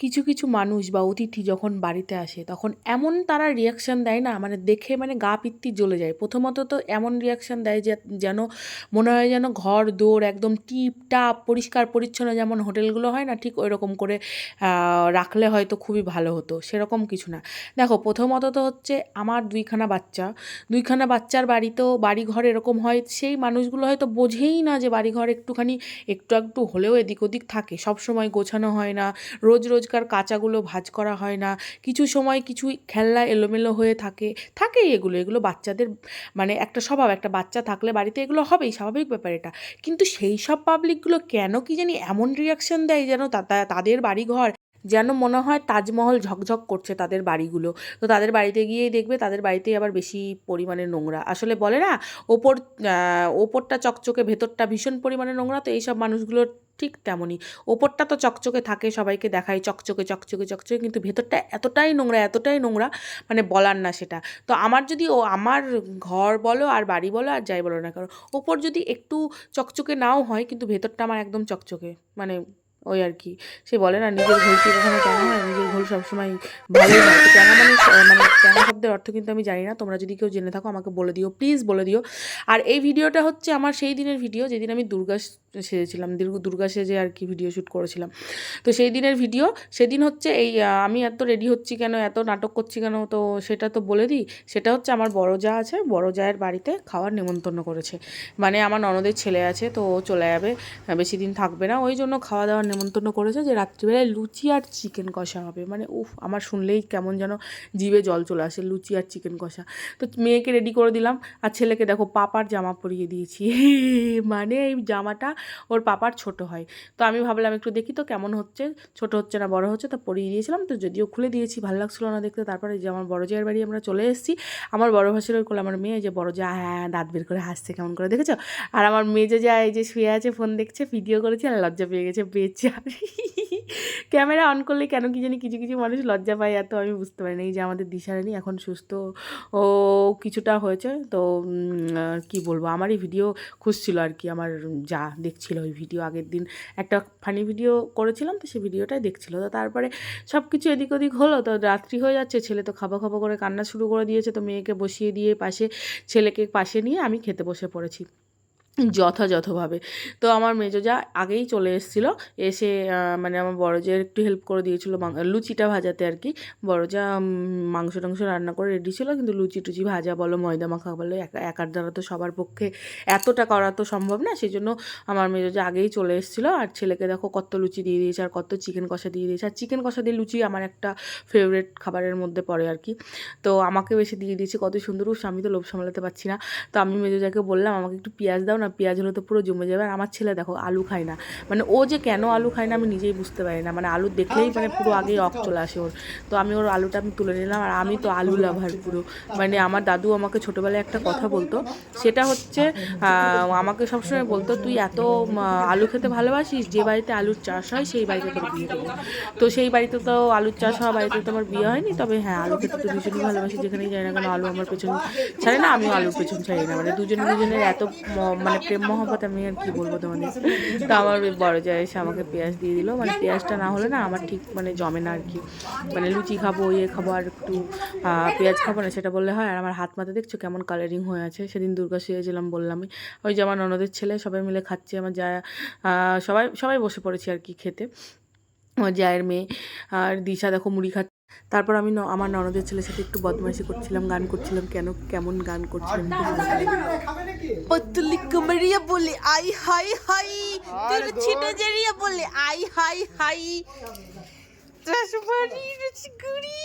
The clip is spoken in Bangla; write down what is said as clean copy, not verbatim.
কিছু কিছু মানুষ বা অতিথি যখন বাড়িতে আসে তখন এমন তারা রিয়াকশান দেয় না, মানে দেখে মানে গা পিত্তি জ্বলে যায়। প্রথমত তো এমন রিয়াকশান দেয় যে যেন মনে হয় যেন ঘর দৌড় একদম টিপটাপ পরিষ্কার পরিচ্ছন্ন, যেমন হোটেলগুলো হয় না ঠিক ওই রকম করে রাখলে হয়তো খুবই ভালো হতো, সেরকম কিছু না। দেখো প্রথমত তো হচ্ছে আমার দুইখানা বাচ্চার বাড়িতেও বাড়িঘর এরকম হয়, সেই মানুষগুলো হয়তো বোঝেই না যে বাড়িঘর একটুখানি একটু একটু হলেও এদিক ওদিক থাকে, সব সময় গোছানো হয় না, রোজকার কাচাগুলো ভাঁজ করা হয় না, কিছু সময় কিছু খেলনা এলোমেলো হয়ে থাকেই এগুলো বাচ্চাদের মানে একটা স্বভাব, একটা বাচ্চা থাকলে বাড়িতে এগুলো হবেই, স্বাভাবিক ব্যাপার এটা। কিন্তু সেই সব পাবলিকগুলো কেন কি জানি এমন রিয়াকশন দেয় যেন তাদের বাড়িঘর যেন মনে হয় তাজমহল ঝকঝক করছে তাদের বাড়িগুলো। তো তাদের বাড়িতে গিয়েই দেখবে তাদের বাড়িতেই আবার বেশি পরিমাণে নোংরা। আসলে বলে না ওপর ওপরটা চকচকে ভেতরটা ভীষণ পরিমাণে নোংরা, তো এইসব মানুষগুলোর ঠিক তেমনই। ওপরটা তো চকচকে থাকে, সবাইকে দেখায় চকচকে চকচকে চকচকে, কিন্তু ভেতরটা এতটাই নোংরা মানে বলার না সেটা। তো আমার যদি আমার ঘর বলো আর বাড়ি বলো আর যাই বলো না কারণ ওপর যদি একটু চকচকে নাও হয় কিন্তু ভেতরটা আমার একদম চকচকে, মানে ওই আর কি। সে বলে না নিজের ঘোলটি কখনো ট্যাঙা হয়, নিজের ঘোল সবসময় ভালোই হয়। তো ট্যাঙা মানে ট্যাঙা শব্দের অর্থ কিন্তু আমি জানি না, তোমরা যদি কেউ জেনে থাকো আমাকে বলে দিও, প্লিজ বলে দিও। আর এই ভিডিওটা হচ্ছে আমার সেই দিনের ভিডিও যেদিন আমি সেজেছিলাম, দুর্গা সেজে আর কি ভিডিও শ্যুট করেছিলাম। তো সেই দিনের ভিডিও, সেদিন হচ্ছে এই আমি এত রেডি হচ্ছি কেন, এত নাটক করছি কেন, তো সেটা তো বলে দিই। সেটা হচ্ছে আমার বড় যা আছে, বড় জায়ের বাড়িতে খাওয়ার নেমন্তন্ন করেছে, মানে আমার ননদের ছেলে আছে, তো ও চলে যাবে, বেশি দিন থাকবে না, ওই জন্য খাওয়া দাওয়ার নেমন্তন্ন করেছে যে রাত্রিবেলায় লুচি আর চিকেন কষা হবে। মানে উফ, আমার শুনলেই কেমন যেন জিভে জল চলে আসে, লুচি আর চিকেন কষা। তো মেয়েকে রেডি করে দিলাম আর ছেলেকে দেখো পাপার জামা পরিয়ে দিয়েছি মানে এই জামাটা ওর পাপার ছোট হয়, তো আমি ভাবলাম একটু দেখি তো কেমন হচ্ছে, ছোট হচ্ছে না বড় হচ্ছে, তো পরিয়ে দিয়েছিলাম। তো যদিও খুলে দিয়েছি, ভালো লাগছিলো না দেখতে। তারপরে যে আমার বড় জায়ের বাড়ি আমরা চলে এসেছি, আমার বড় ভাসুরের কোলে আমার মেয়ে, যে বড় যা হ্যাঁ দাঁত বের করে হাসছে কেমন করে দেখেছো। আর আমার মেজো যা এই যে শুয়ে আছে ফোন দেখছে, ভিডিও করেছে আর লজ্জা পেয়ে গেছে বেচার ক্যামেরা অন করলে কেন কি জানি কিছু কিছু মানুষ লজ্জা পায়, এত আমি বুঝতে পারি না। এই যে আমাদের দিশারানি এখন সুস্থ ও কিছুটা হয়েছে, তো কি বলবো, আমারই ভিডিও খুঁজছিল আর কি, আমার যা দেখছিল ওই ভিডিও, আগের দিন একটা ফানি ভিডিও করেছিলাম, তো সেই ভিডিওটাই দেখছিল। তো তারপরে সব কিছু এদিক ওদিক হলো, তো রাত্রি হয়ে যাচ্ছে, ছেলে তো খাবো খাবো করে কান্না শুরু করে দিয়েছে, তো মেয়েকে বসিয়ে দিয়ে ছেলেকে পাশে নিয়ে আমি খেতে বসে পড়েছি যথাযথভাবে। তো আমার মেজো যা আগেই চলে এসেছিলো, এসে মানে আমার বড় যা একটু হেল্প করে দিয়েছিলো লুচিটা ভাজাতে আর কি। বড় যা মাংস টাংস রান্না করে রেডি ছিল, কিন্তু লুচি টুচি ভাজা বলো ময়দা মাখা বলো একার দ্বারা তো সবার পক্ষে এতটা করা তো সম্ভব না, সেই জন্য আমার মেজো যা আগেই চলে এসেছিলো। আর ছেলেকে দেখো কত লুচি দিয়ে দিয়েছে আর কত চিকেন কষা দিয়ে দিয়েছে, আর চিকেন কষা দিয়ে লুচি আমার একটা ফেভারিট খাবারের মধ্যে পড়ে আর কি। তো আমাকে বেশি দিয়ে দিয়েছে, কত সুন্দর, আমি তো লোভ সামলাতে পারছি না। তো আমি মেজো যাকে বললাম আমাকে একটু পেঁয়াজ দাও না, পেঁয়াজ হলে তো পুরো জমে যাবে। আর আমার ছেলে দেখো আলু খায় না, মানে ও যে কেন আলু খায় না আমি নিজেই বুঝতে পারি না, মানে আলু দেখলেই মানে পুরো আগেই অক চলে আসে ওর। তো আমি ওর আলুটা আমি তুলে নিলাম, আর আমি তো আলু লাভার পুরো, মানে আমার দাদু আমাকে ছোটোবেলায় একটা কথা বলতো, সেটা হচ্ছে আমাকে সবসময় বলতো তুই এত আলু খেতে ভালোবাসিস, যে বাড়িতে আলুর চাষ হয় সেই বাড়িতে তোর বিয়ে দেবো। তো সেই বাড়িতে তো আলুর চাষ হওয়া বাড়িতে তো আমার বিয়ে হয়নি, তবে হ্যাঁ আলু খেতে তো ভীষণই ভালোবাসি, যেখানেই যাই না কেন আলু আমার পেছন ছাড়ে না, আমিও আলুর পেছন ছাড়ি না, মানে দুজনের এত মানে প্রেম মহব্বত আমি আর কি বলবো তোমাদের। তো আমার বড় যা এসে আমাকে পেঁয়াজ দিয়ে দিল, মানে পেঁয়াজটা না হলে না আমার ঠিক মানে জমে না আর কি, মানে লুচি খাবো খাবো আর একটু পেঁয়াজ খাবো না সেটা বললে হয়। আর আমার হাত মাথা দেখছো কেমন কালারিং হয়ে আছে, সেদিন দুর্গা সেজেছিলাম বললামই। ওই যে আমার ননদের ছেলে সবাই মিলে খাচ্ছে, আমার যা সবাই বসে পড়েছি আর কি খেতে, আমার জায়ের মেয়ে আর দিশা দেখো মুড়ি খাচ্ছে। তারপর আমি আমার ননদের ছেলের সাথে একটু বদমাইশি করছিলাম, গান করছিলাম, কেমন গান করছিলাম পতলি কমরিয়া বলে আই হাই হাই, তোর ছিটা জড়িয়া বলে আই হাই হাই, রসমারি রসগুড়ি